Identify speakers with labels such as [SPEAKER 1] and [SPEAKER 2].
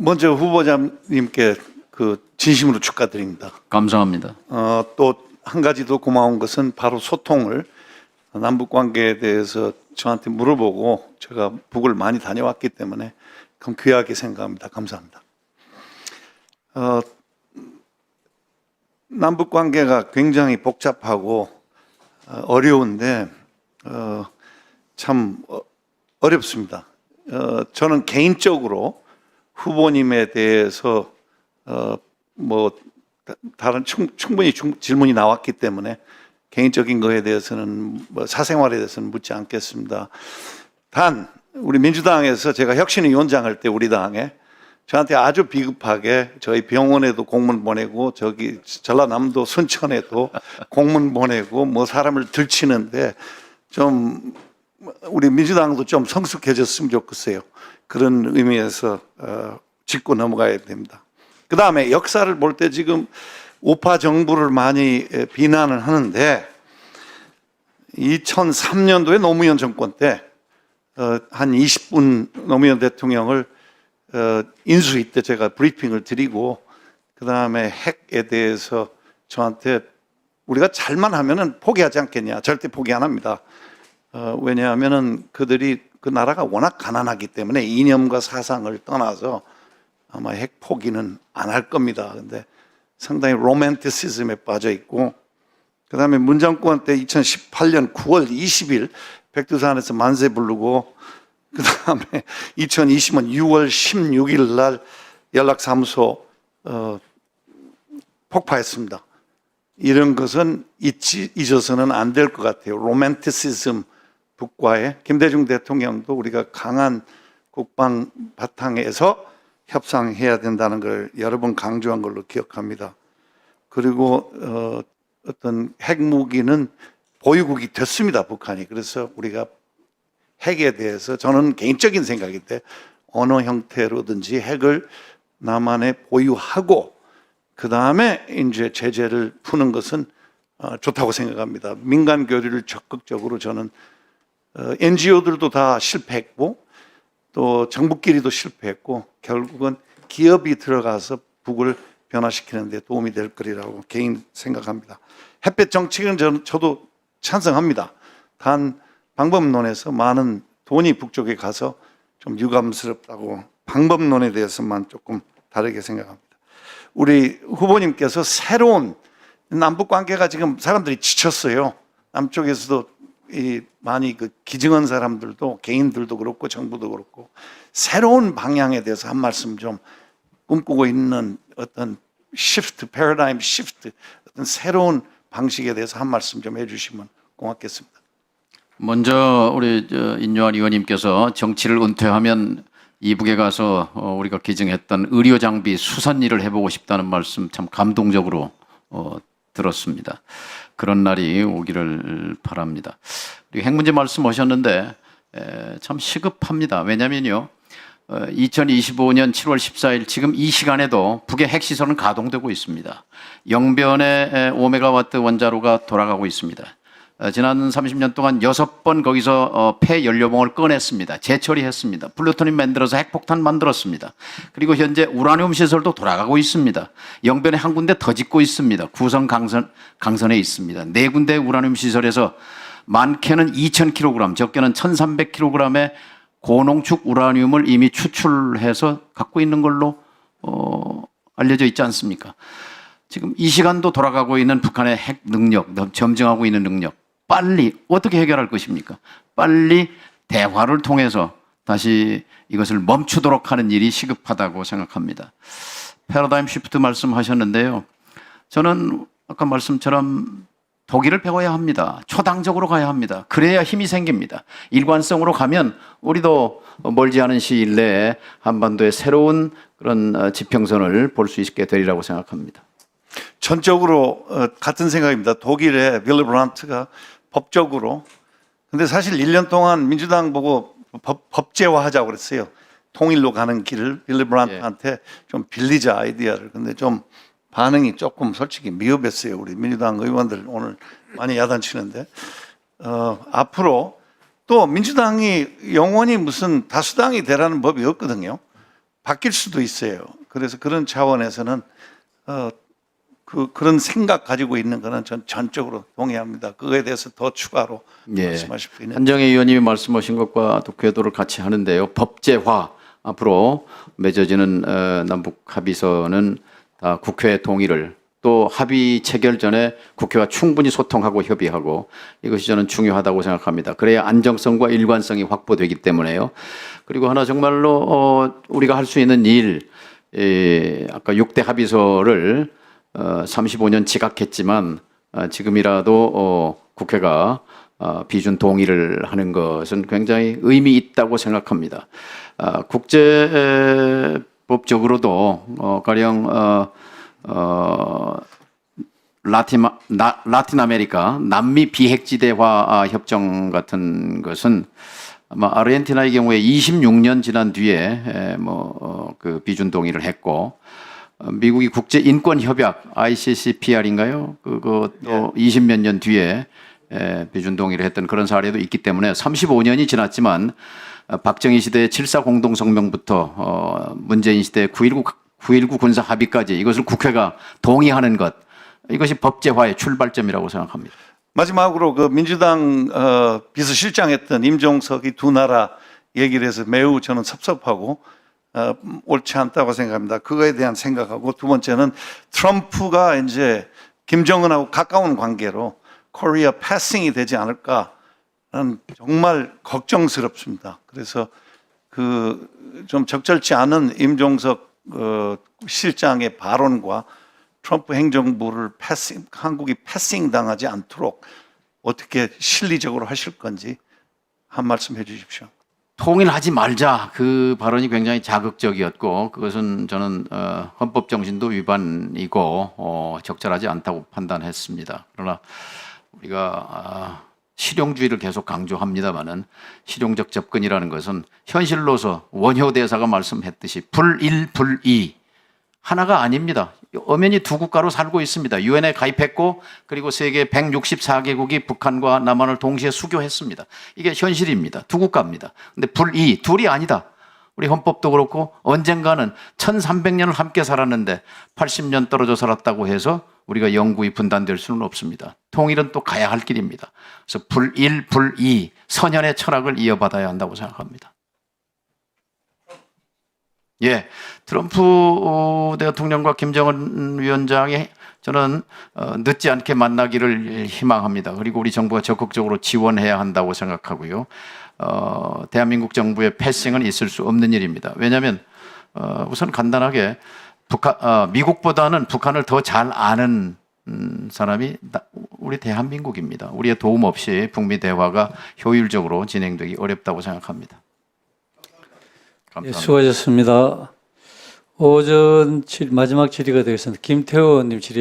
[SPEAKER 1] 먼저 후보자님께 진심으로 축하드립니다.
[SPEAKER 2] 감사합니다.
[SPEAKER 1] 또 한 가지 더 고마운 것은 바로 소통을 남북 관계에 대해서 저한테 물어보고 제가 북을 많이 다녀왔기 때문에 그럼 귀하게 생각합니다. 감사합니다. 남북 관계가 굉장히 복잡하고 어려운데 참 어렵습니다. 저는 개인적으로 후보님에 대해서 다른 충분히 질문이 나왔기 때문에 개인적인 거에 대해서는 사생활에 대해서는 묻지 않겠습니다. 단 우리 민주당에서 제가 혁신위원장 할 때 우리 당에 저한테 아주 비급하게 저희 병원에도 공문 보내고 저기 전라남도 순천에도 공문 보내고 사람을 들치는데 좀 우리 민주당도 좀 성숙해졌으면 좋겠어요. 그런 의미에서 짚고 넘어가야 됩니다. 그 다음에 역사를 볼 때 지금 우파 정부를 많이 비난을 하는데 2003년도에 노무현 정권 때 한 20분 노무현 대통령을 인수위 때 제가 브리핑을 드리고 그 다음에 핵에 대해서 저한테 우리가 잘만 하면은 포기하지 않겠냐. 절대 포기 안 합니다. 왜냐하면은 그들이 그 나라가 워낙 가난하기 때문에 이념과 사상을 떠나서 아마 핵 포기는 안 할 겁니다. 근데 상당히 로맨티시즘에 빠져 있고 그 다음에 문 정권 때 2018년 9월 20일 백두산에서 만세 부르고 그 다음에 2020년 6월 16일 날 연락사무소 폭파했습니다. 이런 것은 잊어서는 안 될 것 같아요. 로맨티시즘 북과의 김대중 대통령도 우리가 강한 국방 바탕에서 협상해야 된다는 걸 여러 번 강조한 걸로 기억합니다. 그리고 어떤 핵무기는 보유국이 됐습니다, 북한이. 그래서 우리가 핵에 대해서 저는 개인적인 생각인데 어느 형태로든지 핵을 남한에 보유하고 그 다음에 이제 제재를 푸는 것은 좋다고 생각합니다. 민간 교류를 적극적으로 저는 NGO들도 다 실패했고 또 정부끼리도 실패했고 결국은 기업이 들어가서 북을 변화시키는 데 도움이 될 거리라고 개인 생각합니다. 햇볕 정책은 저도 찬성합니다. 단 방법론에서 많은 돈이 북쪽에 가서 좀 유감스럽다고 방법론에 대해서만 조금 다르게 생각합니다. 우리 후보님께서 새로운 남북 관계가 지금 사람들이 지쳤어요. 남쪽에서도 많이 기증한 사람들도 개인들도 그렇고 정부도 그렇고 새로운 방향에 대해서 한 말씀 좀 꿈꾸고 있는 어떤 시프트, 패러다임 시프트, 어떤 새로운 방식에 대해서 한 말씀 좀 해주시면 고맙겠습니다.
[SPEAKER 2] 먼저 우리 인요한 의원님께서 정치를 은퇴하면 이북에 가서 우리가 기증했던 의료 장비 수산 일을 해보고 싶다는 말씀 참 감동적으로 들었습니다. 그런 날이 오기를 바랍니다. 그리고 핵 문제 말씀하셨는데 참 시급합니다. 왜냐면요 2025년 7월 14일 지금 이 시간에도 북의 핵시설은 가동되고 있습니다. 영변의 5메가와트 원자로가 돌아가고 있습니다. 지난 30년 동안 6번 거기서 폐연료봉을 꺼냈습니다. 재처리했습니다. 플루토늄 만들어서 핵폭탄 만들었습니다. 그리고 현재 우라늄 시설도 돌아가고 있습니다. 영변에 한 군데 더 짓고 있습니다. 구성 강선에 있습니다. 4군데 우라늄 시설에서 많게는 2,000kg, 적게는 1,300kg의 고농축 우라늄을 이미 추출해서 갖고 있는 걸로 알려져 있지 않습니까? 지금 이 시간도 돌아가고 있는 북한의 핵 능력, 점증하고 있는 능력, 빨리 어떻게 해결할 것입니까? 빨리 대화를 통해서 다시 이것을 멈추도록 하는 일이 시급하다고 생각합니다. 패러다임 시프트 말씀하셨는데요. 저는 아까 말씀처럼 독일을 배워야 합니다. 초당적으로 가야 합니다. 그래야 힘이 생깁니다. 일관성으로 가면 우리도 멀지 않은 시일 내에 한반도의 새로운 그런 지평선을 볼 수 있게 되리라고 생각합니다.
[SPEAKER 1] 전적으로 같은 생각입니다. 독일의 빌리 브란트가 법적으로 근데 사실 1년 동안 민주당 보고 법제화하자고 그랬어요. 통일로 가는 길을 빌리 브란트한테 좀 빌리자 아이디어를. 근데 좀 반응이 조금 솔직히 미흡했어요. 우리 민주당 의원들 오늘 많이 야단치는데 앞으로 또 민주당이 영원히 무슨 다수당이 되라는 법이 없거든요. 바뀔 수도 있어요. 그래서 그런 차원에서는 그런 생각 가지고 있는 거는 전 전적으로 동의합니다. 그거에 대해서 더 추가로
[SPEAKER 2] 예.
[SPEAKER 1] 말씀하실 수 있는.
[SPEAKER 2] 한정혜 의원님이 말씀하신 것과 또 궤도를 같이 하는데요. 법제화 앞으로 맺어지는 남북 합의서는 다 국회 동의를 또 합의 체결 전에 국회와 충분히 소통하고 협의하고 이것이 저는 중요하다고 생각합니다. 그래야 안정성과 일관성이 확보되기 때문에요. 그리고 하나 정말로 우리가 할 수 있는 일, 아까 6대 합의서를 35년 지각했지만 지금이라도 국회가 비준 동의를 하는 것은 굉장히 의미 있다고 생각합니다. 국제법적으로도 가령 라틴 아메리카 남미 비핵지대화 협정 같은 것은 아마 아르헨티나의 경우에 26년 지난 뒤에 그 비준 동의를 했고 미국이 국제 인권 협약 ICCPR인가요? 그것도 20몇 년 뒤에 비준 동의를 했던 그런 사례도 있기 때문에 35년이 지났지만 박정희 시대의 7.4 공동성명부터 문재인 시대의 9.19 군사 합의까지 이것을 국회가 동의하는 것, 이것이 법제화의 출발점이라고 생각합니다.
[SPEAKER 1] 마지막으로 그 민주당 비서실장했던 임종석이 두 나라 얘기를 해서 매우 저는 섭섭하고 옳지 않다고 생각합니다. 그거에 대한 생각하고 두 번째는 트럼프가 이제 김정은하고 가까운 관계로 코리아 패싱이 되지 않을까는 정말 걱정스럽습니다. 그래서 그 좀 적절치 않은 임종석 실장의 발언과 트럼프 행정부를 한국이 패싱 당하지 않도록 어떻게 실리적으로 하실 건지 한 말씀 해 주십시오.
[SPEAKER 2] 통일하지 말자, 그 발언이 굉장히 자극적이었고 그것은 저는 헌법 정신도 위반이고 적절하지 않다고 판단했습니다. 그러나 우리가 실용주의를 계속 강조합니다마는 실용적 접근이라는 것은 현실로서 원효 대사가 말씀했듯이 불일 불이 하나가 아닙니다. 엄연히 두 국가로 살고 있습니다. 유엔에 가입했고 그리고 세계 164개국이 북한과 남한을 동시에 수교했습니다. 이게 현실입니다. 두 국가입니다. 근데 불이 둘이 아니다. 우리 헌법도 그렇고 언젠가는 1300년을 함께 살았는데 80년 떨어져 살았다고 해서 우리가 영구히 분단될 수는 없습니다. 통일은 또 가야 할 길입니다. 그래서 불일 불이 선연의 철학을 이어받아야 한다고 생각합니다. 예, 트럼프 대통령과 김정은 위원장이 저는 늦지 않게 만나기를 희망합니다. 그리고 우리 정부가 적극적으로 지원해야 한다고 생각하고요. 대한민국 정부의 패싱은 있을 수 없는 일입니다. 왜냐하면 우선 간단하게 미국보다는 북한을 더 잘 아는 사람이 우리 대한민국입니다. 우리의 도움 없이 북미 대화가 효율적으로 진행되기 어렵다고 생각합니다.
[SPEAKER 3] 예, 수고하셨습니다. 오전 마지막 질의가 되겠습니다. 김태호 의원님 질의해